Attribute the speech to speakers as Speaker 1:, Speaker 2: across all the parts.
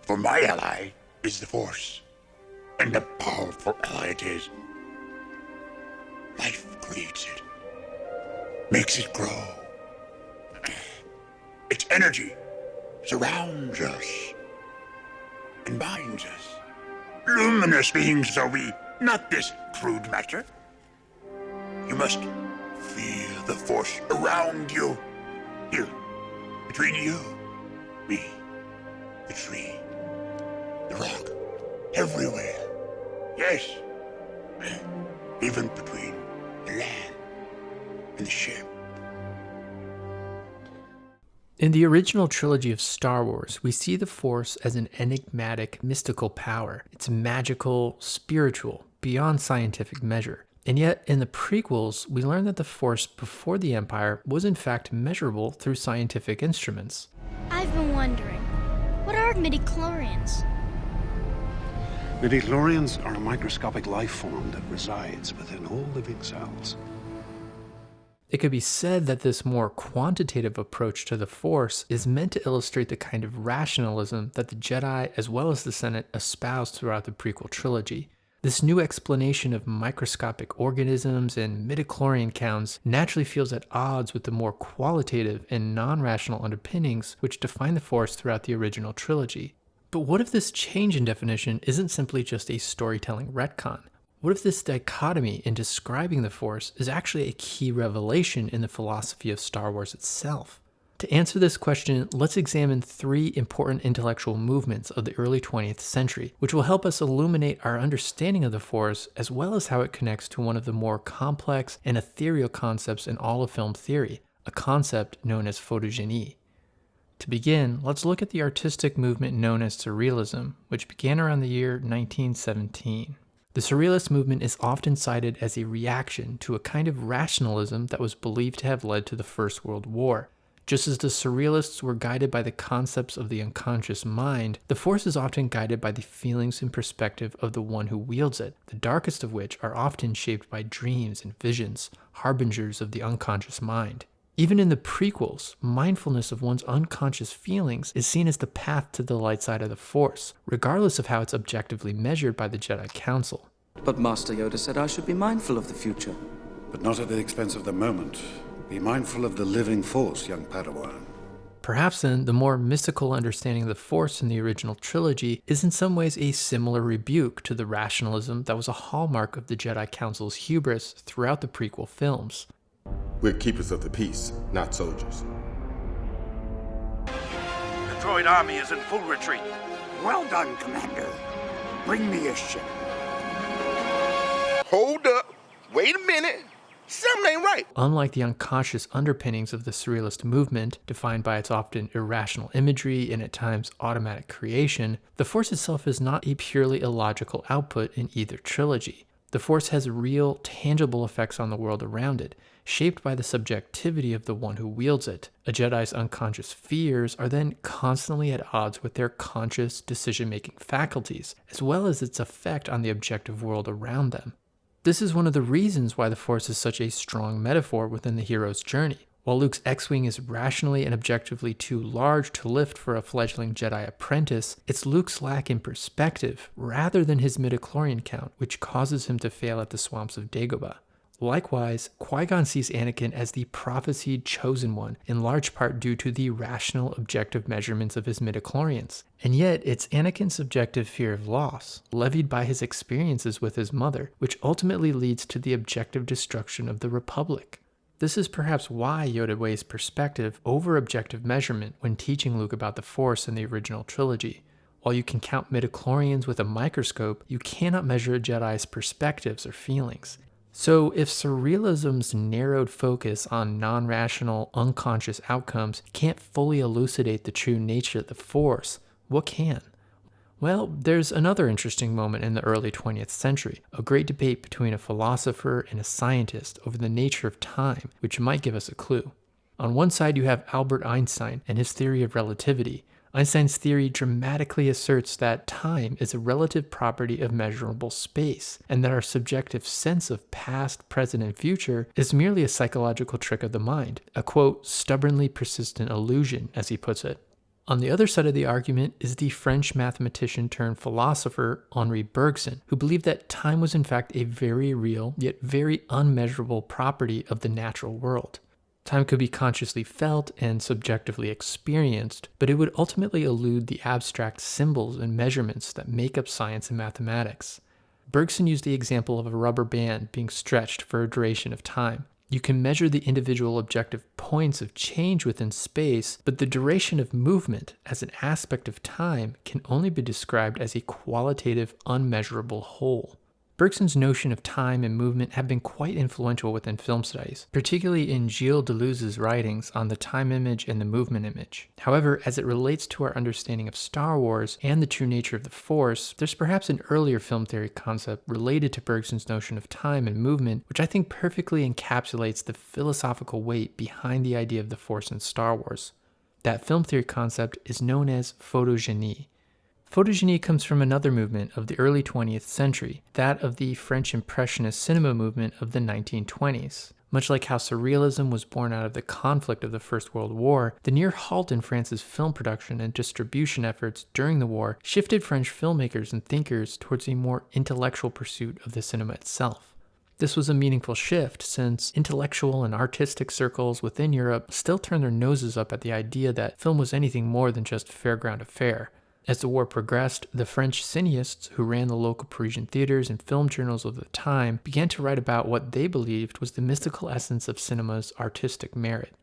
Speaker 1: For my ally is the Force, and a powerful ally it is. Life creates it, makes it grow. Its energy surrounds us and binds us. Luminous beings are we, not this crude matter. You must feel the Force around you. Here, between you, me, the tree, the rock, everywhere. Yes, even between the land and the ship.
Speaker 2: In the original trilogy of Star Wars, we see the Force as an enigmatic, mystical power. It's magical, spiritual, beyond scientific measure. And yet, in the prequels, we learn that the Force before the Empire was in fact measurable through scientific instruments.
Speaker 3: I've been wondering, what are midichlorians?
Speaker 4: Midichlorians are a microscopic life form that resides within all living cells.
Speaker 2: It could be said that this more quantitative approach to the Force is meant to illustrate the kind of rationalism that the Jedi as well as the Senate espoused throughout the prequel trilogy. This new explanation of microscopic organisms and midichlorian counts naturally feels at odds with the more qualitative and non-rational underpinnings which define the Force throughout the original trilogy. But what if this change in definition isn't simply just a storytelling retcon? What if this dichotomy in describing the Force is actually a key revelation in the philosophy of Star Wars itself? To answer this question, let's examine 3 important intellectual movements of the early 20th century, which will help us illuminate our understanding of the Force as well as how it connects to one of the more complex and ethereal concepts in all of film theory, a concept known as photogénie. To begin, let's look at the artistic movement known as Surrealism, which began around the year 1917. The Surrealist movement is often cited as a reaction to a kind of rationalism that was believed to have led to the First World War. Just as the Surrealists were guided by the concepts of the unconscious mind, the Force is often guided by the feelings and perspective of the one who wields it, the darkest of which are often shaped by dreams and visions, harbingers of the unconscious mind. Even in the prequels, mindfulness of one's unconscious feelings is seen as the path to the light side of the Force, regardless of how it's objectively measured by the Jedi Council.
Speaker 5: But Master Yoda said I should be mindful of the future.
Speaker 4: But not at the expense of the moment. Be mindful of the living Force, young Padawan.
Speaker 2: Perhaps then, the more mystical understanding of the Force in the original trilogy is in some ways a similar rebuke to the rationalism that was a hallmark of the Jedi Council's hubris throughout the prequel films.
Speaker 6: We're keepers of the peace, not soldiers.
Speaker 7: The droid army is in full retreat.
Speaker 1: Well done, Commander. Bring me a ship.
Speaker 6: Hold up. Wait a minute. Something ain't right.
Speaker 2: Unlike the unconscious underpinnings of the Surrealist movement, defined by its often irrational imagery and at times automatic creation, the Force itself is not a purely illogical output in either trilogy. The Force has real, tangible effects on the world around it, shaped by the subjectivity of the one who wields it. A Jedi's unconscious fears are then constantly at odds with their conscious decision-making faculties, as well as its effect on the objective world around them. This is one of the reasons why the Force is such a strong metaphor within the hero's journey. While Luke's X-Wing is rationally and objectively too large to lift for a fledgling Jedi apprentice, it's Luke's lack in perspective, rather than his midichlorian count, which causes him to fail at the swamps of Dagobah. Likewise, Qui-Gon sees Anakin as the prophesied chosen one, in large part due to the rational, objective measurements of his midichlorians. And yet, it's Anakin's subjective fear of loss, levied by his experiences with his mother, which ultimately leads to the objective destruction of the Republic. This is perhaps why Yoda weighs perspective over objective measurement when teaching Luke about the Force in the original trilogy. While you can count midichlorians with a microscope, you cannot measure a Jedi's perspectives or feelings. So if Surrealism's narrowed focus on non-rational, unconscious outcomes can't fully elucidate the true nature of the Force, what can? Well, there's another interesting moment in the early 20th century, a great debate between a philosopher and a scientist over the nature of time, which might give us a clue. On one side you have Albert Einstein and his theory of relativity. Einstein's theory dramatically asserts that time is a relative property of measurable space, and that our subjective sense of past, present, and future is merely a psychological trick of the mind, a quote, stubbornly persistent illusion, as he puts it. On the other side of the argument is the French mathematician turned philosopher Henri Bergson, who believed that time was in fact a very real, yet very unmeasurable property of the natural world. Time could be consciously felt and subjectively experienced, but it would ultimately elude the abstract symbols and measurements that make up science and mathematics. Bergson used the example of a rubber band being stretched for a duration of time. You can measure the individual objective points of change within space, but the duration of movement as an aspect of time can only be described as a qualitative, unmeasurable whole. Bergson's notion of time and movement have been quite influential within film studies, particularly in Gilles Deleuze's writings on the time image and the movement image. However, as it relates to our understanding of Star Wars and the true nature of the Force, there's perhaps an earlier film theory concept related to Bergson's notion of time and movement, which I think perfectly encapsulates the philosophical weight behind the idea of the Force in Star Wars. That film theory concept is known as photogénie. Photogénie comes from another movement of the early 20th century, that of the French Impressionist cinema movement of the 1920s. Much like how Surrealism was born out of the conflict of the First World War, the near halt in France's film production and distribution efforts during the war shifted French filmmakers and thinkers towards a more intellectual pursuit of the cinema itself. This was a meaningful shift since intellectual and artistic circles within Europe still turned their noses up at the idea that film was anything more than just fairground affair. As the war progressed, the French cineasts who ran the local Parisian theaters and film journals of the time began to write about what they believed was the mystical essence of cinema's artistic merit.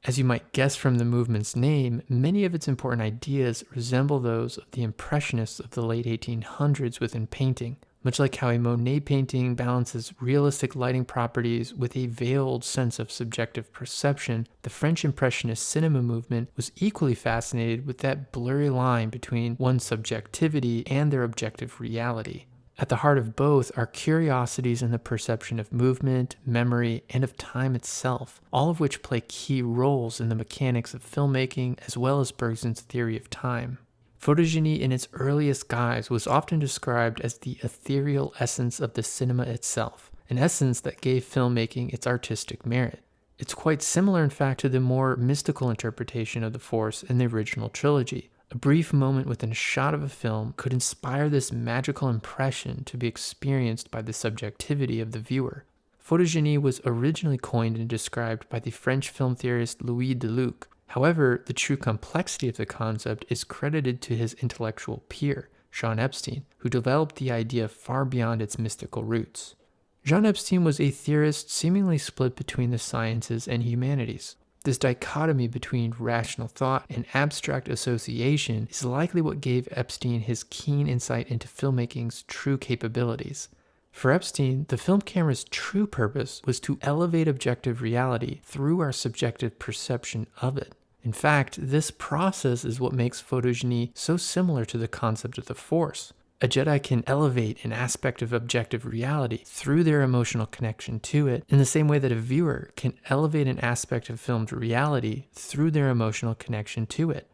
Speaker 2: As you might guess from the movement's name, many of its important ideas resemble those of the Impressionists of the late 1800s within painting. Much like how a Monet painting balances realistic lighting properties with a veiled sense of subjective perception, the French Impressionist cinema movement was equally fascinated with that blurry line between one's subjectivity and their objective reality. At the heart of both are curiosities in the perception of movement, memory, and of time itself, all of which play key roles in the mechanics of filmmaking as well as Bergson's theory of time. Photogénie in its earliest guise was often described as the ethereal essence of the cinema itself, an essence that gave filmmaking its artistic merit. It's quite similar, in fact, to the more mystical interpretation of the Force in the original trilogy. A brief moment within a shot of a film could inspire this magical impression to be experienced by the subjectivity of the viewer. Photogénie was originally coined and described by the French film theorist Louis Deluc. However, the true complexity of the concept is credited to his intellectual peer, Jean Epstein, who developed the idea far beyond its mystical roots. Jean Epstein was a theorist seemingly split between the sciences and humanities. This dichotomy between rational thought and abstract association is likely what gave Epstein his keen insight into filmmaking's true capabilities. For Epstein, the film camera's true purpose was to elevate objective reality through our subjective perception of it. In fact, this process is what makes photogénie so similar to the concept of the Force. A Jedi can elevate an aspect of objective reality through their emotional connection to it, in the same way that a viewer can elevate an aspect of filmed reality through their emotional connection to it.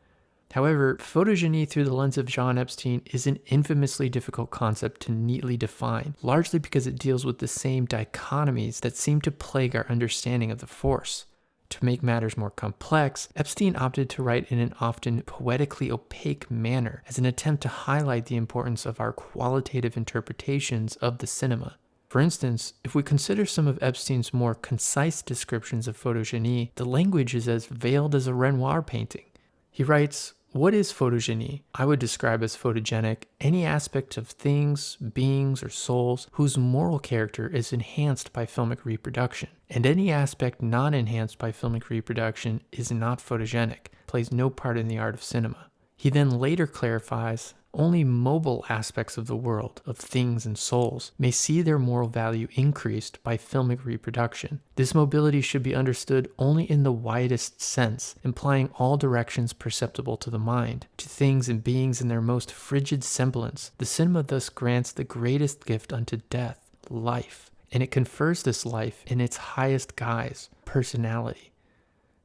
Speaker 2: However, photogénie through the lens of Jean Epstein is an infamously difficult concept to neatly define, largely because it deals with the same dichotomies that seem to plague our understanding of the Force. To make matters more complex, Epstein opted to write in an often poetically opaque manner as an attempt to highlight the importance of our qualitative interpretations of the cinema. For instance, if we consider some of Epstein's more concise descriptions of photogénie, the language is as veiled as a Renoir painting. He writes, "What is photogénie? I would describe as photogenic any aspect of things, beings, or souls whose moral character is enhanced by filmic reproduction. And any aspect not enhanced by filmic reproduction is not photogenic, plays no part in the art of cinema." He then later clarifies, only mobile aspects of the world, of things and souls, may see their moral value increased by filmic reproduction. This mobility should be understood only in the widest sense, implying all directions perceptible to the mind. To things and beings in their most frigid semblance, the cinema thus grants the greatest gift unto death, life, and it confers this life in its highest guise, personality.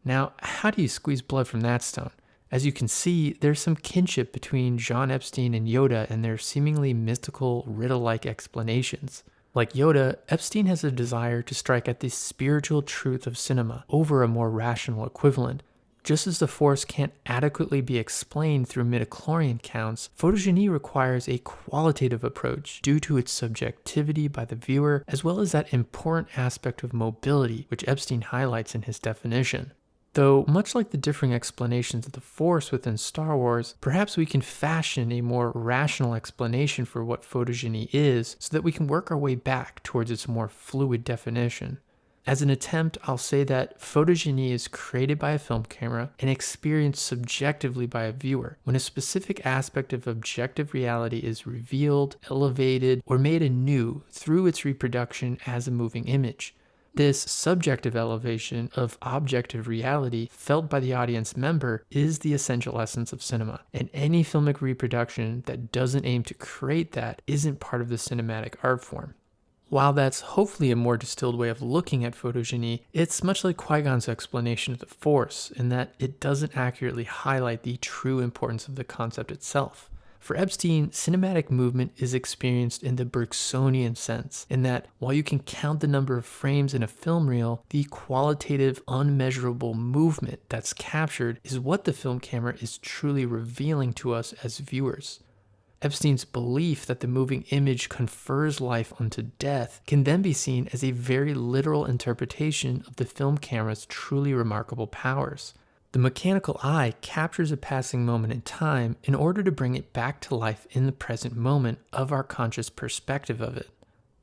Speaker 2: Now, how do you squeeze blood from that stone? As you can see, there's some kinship between Jean Epstein and Yoda and their seemingly mystical, riddle-like explanations. Like Yoda, Epstein has a desire to strike at the spiritual truth of cinema over a more rational equivalent. Just as the Force can't adequately be explained through midichlorian counts, photogénie requires a qualitative approach due to its subjectivity by the viewer, as well as that important aspect of mobility, which Epstein highlights in his definition. Though, much like the differing explanations of the Force within Star Wars, perhaps we can fashion a more rational explanation for what photogénie is so that we can work our way back towards its more fluid definition. As an attempt, I'll say that photogénie is created by a film camera and experienced subjectively by a viewer when a specific aspect of objective reality is revealed, elevated, or made anew through its reproduction as a moving image. This subjective elevation of objective reality felt by the audience member is the essential essence of cinema, and any filmic reproduction that doesn't aim to create that isn't part of the cinematic art form. While that's hopefully a more distilled way of looking at photogénie, it's much like Qui-Gon's explanation of the Force in that it doesn't accurately highlight the true importance of the concept itself. For Epstein, cinematic movement is experienced in the Bergsonian sense, in that while you can count the number of frames in a film reel, the qualitative, unmeasurable movement that's captured is what the film camera is truly revealing to us as viewers. Epstein's belief that the moving image confers life unto death can then be seen as a very literal interpretation of the film camera's truly remarkable powers. The mechanical eye captures a passing moment in time in order to bring it back to life in the present moment of our conscious perspective of it.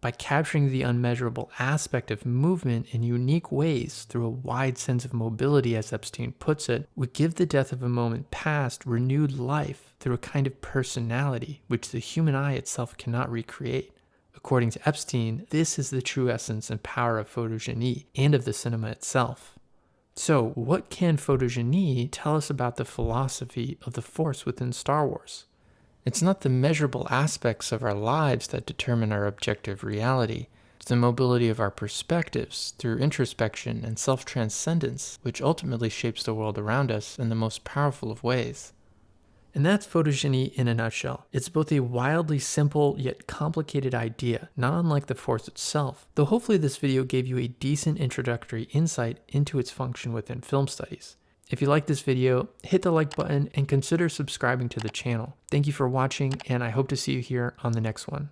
Speaker 2: By capturing the unmeasurable aspect of movement in unique ways through a wide sense of mobility, as Epstein puts it, we give the death of a moment past renewed life through a kind of personality which the human eye itself cannot recreate. According to Epstein, this is the true essence and power of photogénie and of the cinema itself. So, what can photogénie tell us about the philosophy of the Force within Star Wars? It's not the measurable aspects of our lives that determine our objective reality. It's the mobility of our perspectives through introspection and self-transcendence, which ultimately shapes the world around us in the most powerful of ways. And that's photogénie in a nutshell. It's both a wildly simple yet complicated idea, not unlike the Force itself, though hopefully this video gave you a decent introductory insight into its function within film studies. If you like this video, hit the like button and consider subscribing to the channel. Thank you for watching, and I hope to see you here on the next one.